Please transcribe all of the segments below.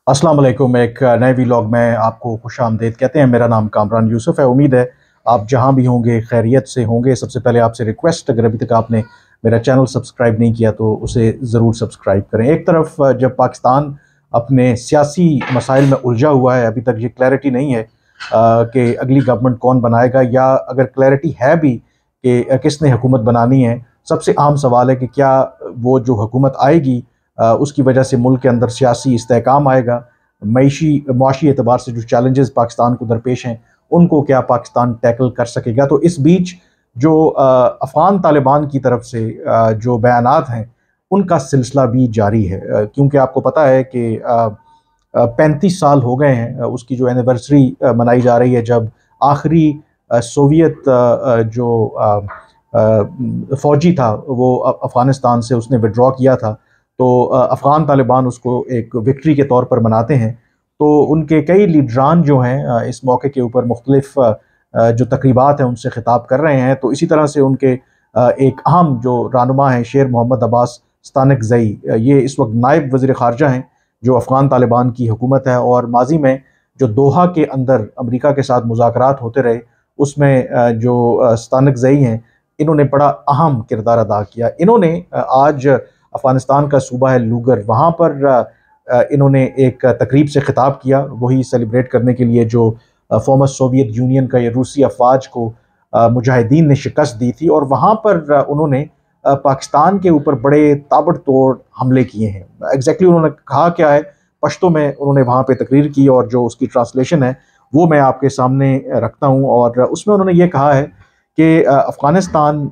अस्सलाम वालेकुम। एक नए व्लॉग में आपको खुशामदीद कहते हैं। मेरा नाम कामरान यूसुफ है। उम्मीद है आप जहां भी होंगे खैरियत से होंगे। सबसे पहले आपसे रिक्वेस्ट, अगर अभी तक आपने मेरा चैनल सब्सक्राइब नहीं किया तो उसे ज़रूर सब्सक्राइब करें। एक तरफ जब पाकिस्तान अपने सियासी मसाइल में उलझा हुआ है, अभी तक ये क्लैरिटी नहीं है कि अगली गवर्नमेंट कौन बनाएगा, या अगर क्लैरिटी है भी कि किसने हुकूमत बनानी है। सबसे आम सवाल है कि क्या वो जो हुकूमत आएगी उसकी वजह से मुल्क के अंदर सियासी इस्तेहकाम आएगा, मुआशी एतबार से जो चैलेंजेस पाकिस्तान को दरपेश हैं उनको क्या पाकिस्तान टैकल कर सकेगा। तो इस बीच जो अफ़गान तालिबान की तरफ से जो बयानात हैं उनका सिलसिला भी जारी है, क्योंकि आपको पता है कि 35 साल हो गए हैं उसकी जो एनिवर्सरी मनाई जा रही है, जब आखिरी सोवियत जो फ़ौजी था वो अफ़गानिस्तान से उसने विड्रॉ किया था। तो अफ़गान तालिबान उसको एक विक्ट्री के तौर पर मनाते हैं। तो उनके कई लीडरान जो हैं इस मौके के ऊपर मुख्तलिफ जो तकरीबात हैं उनसे ख़िताब कर रहे हैं। तो इसी तरह से उनके एक अहम जो रहनुमा हैं शेर मोहम्मद अब्बास स्तानकज़ई, ये इस वक्त नायब वज़ीर ख़ारजा हैं जो अफ़गान तालिबान की हुकूमत है। और माजी में जो दोहा के अंदर अमरीका के साथ मुज़ाकरात होते रहे उसमें जो स्तानकज़ई हैं इन्होंने बड़ा अहम किरदार अदा किया। इन्होंने आज अफ़गानिस्तान का सूबा है लूगर, वहाँ पर इन्होंने एक तकरीब से ख़िताब किया, वही सेलिब्रेट करने के लिए जो फॉर्मर सोवियत यूनियन का ये रूसी अफवाज को मुजाहिदीन ने शिकस्त दी थी। और वहाँ पर उन्होंने पाकिस्तान के ऊपर बड़े ताबड़तोड़ हमले किए हैं। एग्जैक्टली उन्होंने कहा क्या है, पश्तो में उन्होंने वहाँ पे तकरीर की और जो उसकी ट्रांसलेशन है वो मैं आपके सामने रखता हूँ। और उसमें उन्होंने ये कहा है कि अफ़गानिस्तान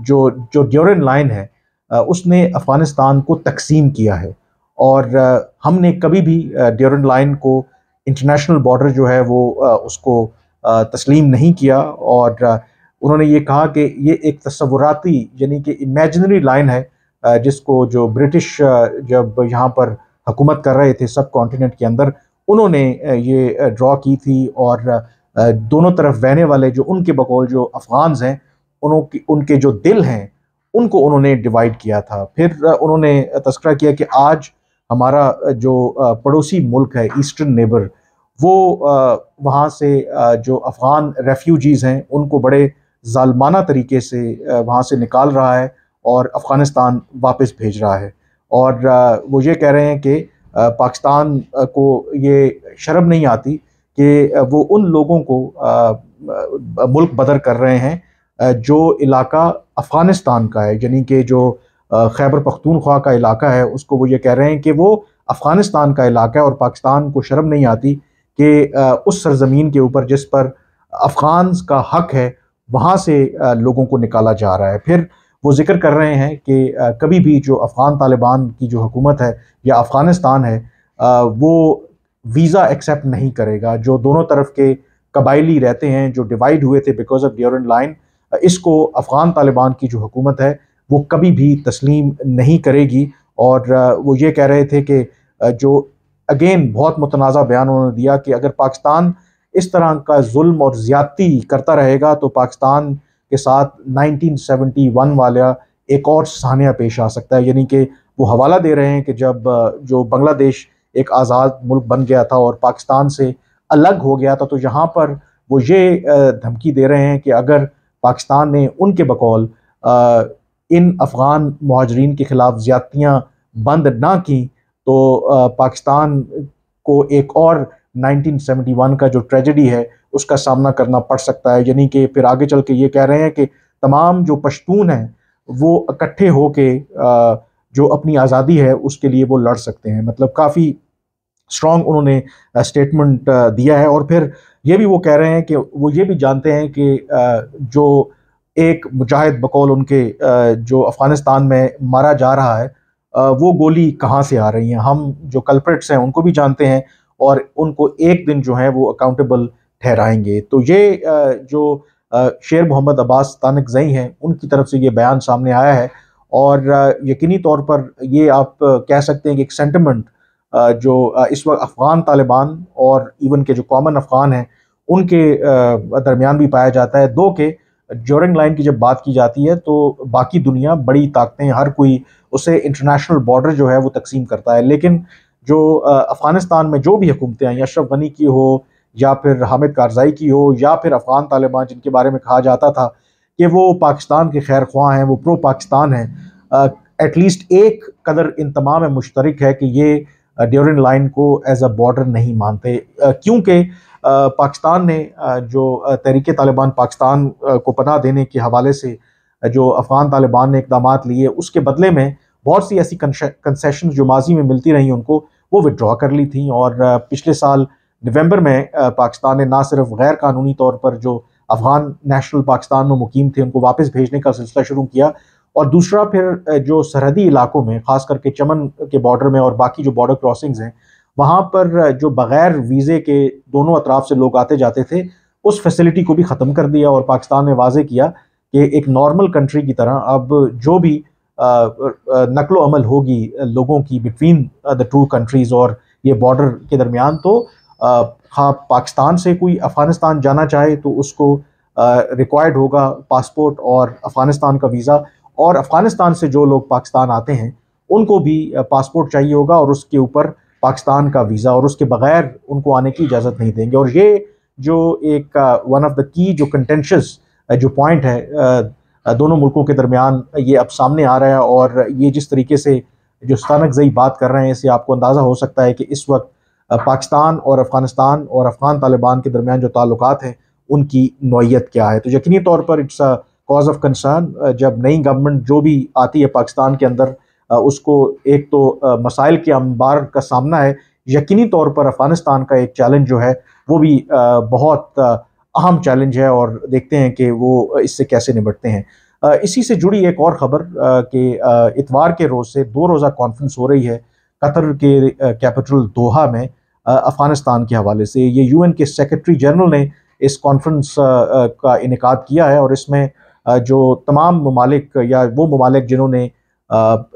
जो जो ड्यूरन लाइन है उसने अफ़गानिस्तान को तकसीम किया है। और हमने कभी भी ड्यूरन लाइन को, इंटरनेशनल बॉर्डर जो है वो उसको तस्लीम नहीं किया। और उन्होंने ये कहा कि ये एक तस्वुराती यानी कि इमेजिनरी लाइन है, जिसको जो ब्रिटिश जब यहाँ पर हुकूमत कर रहे थे सब कॉन्टिनेंट के अंदर, उन्होंने ये ड्रॉ की थी। और दोनों तरफ बहने वाले जो उनके बकौल जो अफ़गान्स हैं उनके जो दिल हैं उनको उन्होंने डिवाइड किया था। फिर उन्होंने तस्करा किया कि आज हमारा जो पड़ोसी मुल्क है, ईस्टर्न नेबर, वो वहाँ से जो अफ़गान रेफ्यूजीज़ हैं उनको बड़े ज़ालमाना तरीके से वहाँ से निकाल रहा है और अफ़गानिस्तान वापस भेज रहा है। और वो ये कह रहे हैं कि पाकिस्तान को ये शर्म नहीं आती कि वो उन लोगों को मुल्क बदर कर रहे हैं जो इलाका अफ़गानिस्तान का है, यानी कि जो खैबर पख्तूनख्वा का इलाका है उसको वो ये कह रहे हैं कि वो अफ़गानिस्तान का इलाका है। और पाकिस्तान को शर्म नहीं आती कि उस सरजमीन के ऊपर जिस पर अफ़गान्स का हक है वहाँ से लोगों को निकाला जा रहा है। फिर वो जिक्र कर रहे हैं कि कभी भी जो अफ़गान तालिबान की जो हुकूमत है या अफ़गानिस्तान है वो वीज़ा एक्सेप्ट नहीं करेगा। जो दोनों तरफ के कबायली रहते हैं जो डिवाइड हुए थे बिकॉज ऑफ ड्यूरन लाइन, इसको अफ़गान तालिबान की जो हुकूमत है वो कभी भी तस्लीम नहीं करेगी। और वो ये कह रहे थे कि जो अगेन बहुत मुतनाज़ा बयान उन्होंने दिया कि अगर पाकिस्तान इस तरह का जुल्म और ज़्यादती करता रहेगा तो पाकिस्तान के साथ 1971 वाला एक और सानिया पेश आ सकता है। यानी कि वो हवाला दे रहे हैं कि जब जो बांग्लादेश एक आज़ाद मुल्क बन गया था और पाकिस्तान से अलग हो गया था, तो यहाँ पर वो ये धमकी दे रहे हैं कि अगर पाकिस्तान ने उनके बकौल इन अफ़गान मुहाजिरीन के ख़िलाफ़ ज़्यादतियाँ बंद ना की तो पाकिस्तान को एक और 1971 का जो ट्रेजेडी है उसका सामना करना पड़ सकता है। यानी कि फिर आगे चल के ये कह रहे हैं कि तमाम जो पश्तून हैं वो इकट्ठे हो के जो अपनी आज़ादी है उसके लिए वो लड़ सकते हैं। मतलब काफ़ी स्ट्रॉन्ग उन्होंने स्टेटमेंट दिया है। और फिर ये भी वो कह रहे हैं कि वो ये भी जानते हैं कि जो एक मुजाहिद बकौल उनके जो अफ़गानिस्तान में मारा जा रहा है वो गोली कहाँ से आ रही हैं, हम जो कल्प्रिट्स हैं उनको भी जानते हैं और उनको एक दिन जो है वो अकाउंटेबल ठहराएंगे। तो ये जो शेर मोहम्मद अब्बास तानकज़ई हैं उनकी तरफ से ये बयान सामने आया है। और यकीनी तौर पर ये आप कह सकते हैं कि एक सेंटिमेंट जो इस वक्त अफ़गान तालिबान और इवन के जो कॉमन अफ़गान हैं उनके दरमियान भी पाया जाता है। दो के ड्यूरिंग लाइन की जब बात की जाती है तो बाकी दुनिया बड़ी ताकतें हर कोई उसे इंटरनेशनल बॉर्डर जो है वो तकसीम करता है, लेकिन जो अफ़गानिस्तान में जो भी हुकूमतें आई, अशरफ गनी की हो या फिर हामिद कारज़ाई की हो या फिर अफ़गान तालिबान जिनके बारे में कहा जाता था कि वो पाकिस्तान के खैर ख्वाह हैं, वो प्रो पाकिस्तान हैं, एटलीस्ट एक कदर इन तमाम में मुश्तरक है कि ये ड्यूरिंग लाइन को एज अ बॉर्डर नहीं मानते, क्योंकि पाकिस्तान ने जो तहरीक तालिबान पाकिस्तान को पनाह देने के हवाले से जो अफ़गान तालिबान ने इक़दाम लिए, उसके बदले में बहुत सी ऐसी कंसेशन जो माजी में मिलती रही उनको, वो विड्रॉ कर ली थी। और पिछले साल नवंबर में पाकिस्तान ने ना सिर्फ गैर कानूनी तौर पर जो अफ़गान नेशनल पाकिस्तान में मुकीम थे उनको वापस भेजने का सिलसिला शुरू किया, और दूसरा फिर जो सरहदी इलाकों में ख़ास करके चमन के बॉर्डर में और बाकी जो बॉर्डर क्रॉसिंग्स हैं वहाँ पर जो बग़ैर वीज़े के दोनों अतराफ से लोग आते जाते थे, उस फैसिलिटी को भी ख़त्म कर दिया और पाकिस्तान ने वाज़े किया कि एक नॉर्मल कंट्री की तरह अब जो भी नकलो अमल होगी लोगों की बिटवीन द टू कंट्रीज़ और ये बॉर्डर के दरमियान, तो हाँ पाकिस्तान से कोई अफ़गानिस्तान जाना चाहे तो उसको रिक्वायर्ड होगा पासपोर्ट और अफ़गानिस्तान का वीज़ा, और अफ़गानिस्तान से जो लोग पाकिस्तान आते हैं उनको भी पासपोर्ट चाहिए होगा और उसके ऊपर पाकिस्तान का वीज़ा, और उसके बगैर उनको आने की इजाज़त नहीं देंगे। और ये जो एक वन ऑफ द की जो कंटेंशस जो पॉइंट है दोनों मुल्कों के दरमियान, ये अब सामने आ रहा है। और ये जिस तरीके से जो सनकज़ई बात कर रहे हैं, इससे आपको अंदाज़ा हो सकता है कि इस वक्त पाकिस्तान और अफ़गानिस्तान और अफ़गान तालिबान के दरमियान जो ताल्लुकात हैं उनकी नौइयत क्या है। तो यकीनी तौर पर it's a cause of concern. जब नई गवर्नमेंट जो भी आती है पाकिस्तान के अंदर, उसको एक तो मसाइल के अंबार का सामना है, यकीनी तौर पर अफ़गानिस्तान का एक चैलेंज जो है वो भी बहुत अहम चैलेंज है, और देखते हैं कि वो इससे कैसे निपटते हैं। इसी से जुड़ी एक और ख़बर कि इतवार के रोज़ से 2 रोज़ा कॉन्फ्रेंस हो रही है कतर के कैपिटल दोहा में अफ़गानिस्तान के हवाले से। ये यूएन के सेक्रेटरी जनरल ने इस कॉन्फ्रेंस का इनेकाद किया है, और इसमें जो तमाम ममालिक या वो ममालिक जिन्होंने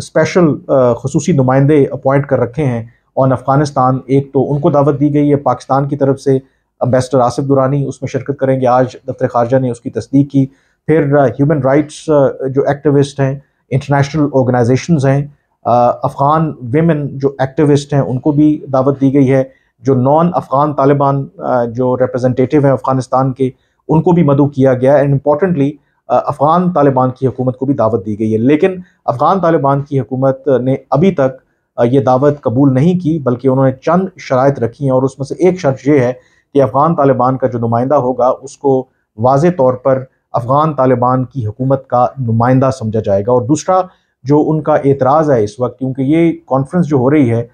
स्पेशल ख़ुसूसी नुमाइंदे अपॉइंट कर रखे हैं ऑन अफ़गानिस्तान, एक तो उनको दावत दी गई है पाकिस्तान की तरफ से, एम्बेसडर आसिफ दुरानी उसमें शिरकत करेंगे, आज दफ्तर ख़ारजा ने उसकी तस्दीक की। फिर ह्यूमन राइट्स जो एक्टिविस्ट हैं, इंटरनेशनल ऑर्गेनाइजेशंस हैं, अफ़गान वेमेन जो एक्टिविस्ट हैं उनको भी दावत दी गई है, जो नॉन अफ़गान तालिबान जो रिप्रेजेंटेटिव हैं अफ़गानिस्तान के उनको भी मदऊ किया गया है, एंड इम्पॉर्टेंटली अफ़गान तालिबान की हुकूमत को भी दावत दी गई है। लेकिन अफ़गान तालिबान की हुकूमत ने अभी तक ये दावत कबूल नहीं की, बल्कि उन्होंने चंद शराइत रखी हैं, और उसमें से एक शर्त ये है कि अफ़गान तालिबान का जो नुमाइंदा होगा उसको वाज़े तौर पर अफ़गान तालिबान की हुकूमत का नुमाइंदा समझा जाएगा। और दूसरा जो उनका एतराज़ है इस वक्त, क्योंकि ये कॉन्फ्रेंस जो हो रही है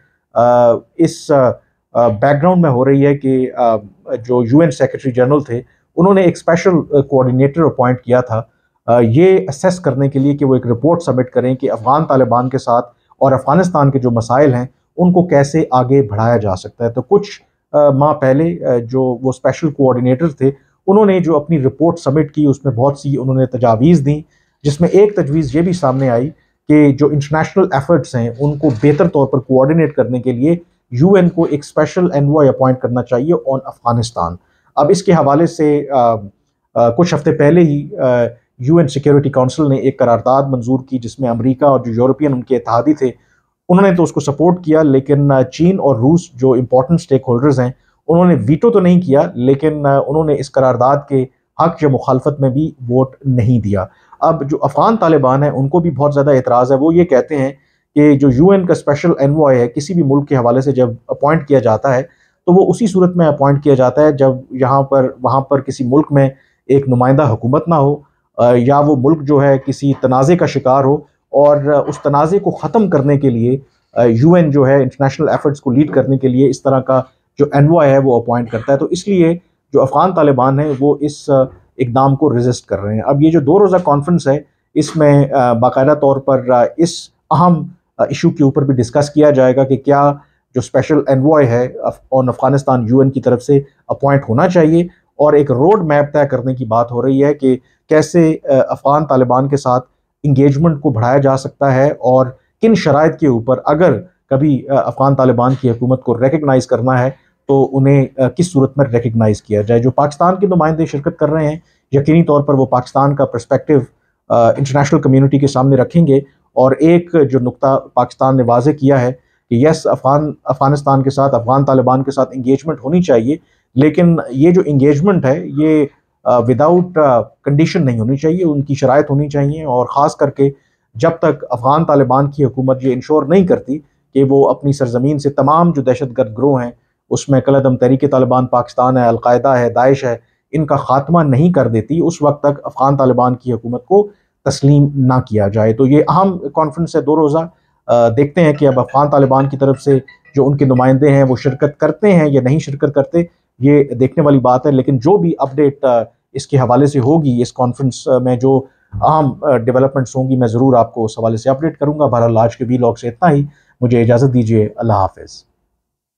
इस बैकग्राउंड में हो रही है कि जो यूएन सेक्रेटरी जनरल थे उन्होंने एक स्पेशल कोऑर्डिनेटर अपॉइंट किया था ये असेस करने के लिए कि वो एक रिपोर्ट सबमिट करें कि अफ़गान तालिबान के साथ और अफ़गानिस्तान के जो मसाइल हैं उनको कैसे आगे बढ़ाया जा सकता है। तो कुछ माह पहले जो वो स्पेशल कोऑर्डिनेटर थे उन्होंने जो अपनी रिपोर्ट सबमिट की उसमें बहुत सी उन्होंने तजावीज़ दी, जिसमें एक तजवीज़ ये भी सामने आई कि जो इंटरनेशनल एफर्ट्स हैं उनको बेहतर तौर पर कोऑर्डिनेट करने के लिए यूएन को एक स्पेशल एनवॉय अपॉइंट करना चाहिए ऑन अफ़गानिस्तान। अब इसके हवाले से कुछ हफ्ते पहले ही यूएन सिक्योरिटी काउंसिल ने एक करारदाद मंजूर की, जिसमें अमेरिका और जो यूरोपियन उनके इत्तेहादी थे उन्होंने तो उसको सपोर्ट किया, लेकिन चीन और रूस जो इम्पोर्टेंट स्टेक होल्डर्स हैं उन्होंने वीटो तो नहीं किया, लेकिन उन्होंने इस करारदाद के हक या मुखालफत में भी वोट नहीं दिया। अब जो अफ़गान तालिबान है उनको भी बहुत ज़्यादा एतराज़ है। वो ये कहते हैं कि जो यूएन का स्पेशल एनवॉय है किसी भी मुल्क के हवाले से जब अपॉइंट किया जाता है तो वो उसी सूरत में अपॉइंट किया जाता है जब वहाँ पर किसी मुल्क में एक नुमाइंदा हुकूमत ना हो, या वो मुल्क जो है किसी तनाज़े का शिकार हो, और उस तनाज़े को ख़त्म करने के लिए यूएन जो है इंटरनेशनल एफर्ट्स को लीड करने के लिए इस तरह का जो एनवॉय है वो अपॉइंट करता है। तो इसलिए जो अफ़गान तालिबान है वो इस इक़दाम को रेजिस्ट कर रहे हैं। अब ये जो 2 रोज़ा कॉन्फ्रेंस है इसमें बाकायदा तौर पर इस अहम इशू के ऊपर भी डिस्कस किया जाएगा कि क्या जो स्पेशल एनवॉय है ऑन अफ़गानिस्तान यूएन की तरफ से अपॉइंट होना चाहिए, और एक रोड मैप तय करने की बात हो रही है कि कैसे अफ़गान तालिबान के साथ इंगेजमेंट को बढ़ाया जा सकता है, और किन शराइत के ऊपर अगर कभी अफ़गान तालिबान की हुकूमत को रिकगनाइज़ करना है तो उन्हें किस सूरत में रिकगनाइज़ किया जाए। जो पाकिस्तान के नुमाइंदे शिरकत कर रहे हैं यकीनी तौर पर वो पाकिस्तान का पर्सपेक्टिव इंटरनेशनल कम्यूनिटी के सामने रखेंगे, और एक जो नुक्ता पाकिस्तान ने वाज़े किया है कि यस अफ़गानिस्तान के साथ, अफ़गान तालिबान के साथ इंगेजमेंट होनी चाहिए, लेकिन ये जो इंगेजमेंट है ये विदाउट कंडीशन नहीं होनी चाहिए, उनकी शराइत होनी चाहिए। और ख़ास करके जब तक अफ़गान तालिबान की हुकूमत ये इंश्योर नहीं करती कि वो अपनी सरजमीन से तमाम जो दहशतगर्द ग्रोह हैं, उसमें कलअदम तहरीक तालिबान पाकिस्तान है, अलकायदा है, दाइश है, इनका खात्मा नहीं कर देती, उस वक्त तक अफ़गान तालिबान की हुकूमत को तस्लीम ना किया जाए। तो ये अहम कॉन्फ्रेंस है 2 रोज़ा। देखते हैं कि अब अफ़गान तालिबान की तरफ से जो उनके नुमाइंदे हैं वो शिरकत करते हैं या नहीं शिरकत करते, ये देखने वाली बात है। लेकिन जो भी अपडेट इसके हवाले से होगी, इस कॉन्फ्रेंस में जो अहम डेवलपमेंट्स होंगी, मैं ज़रूर आपको उस हवाले से अपडेट करूँगा। बहरहाल आज के व्लॉग से इतना ही। मुझे इजाज़त दीजिए। अल्लाह हाफ़िज़।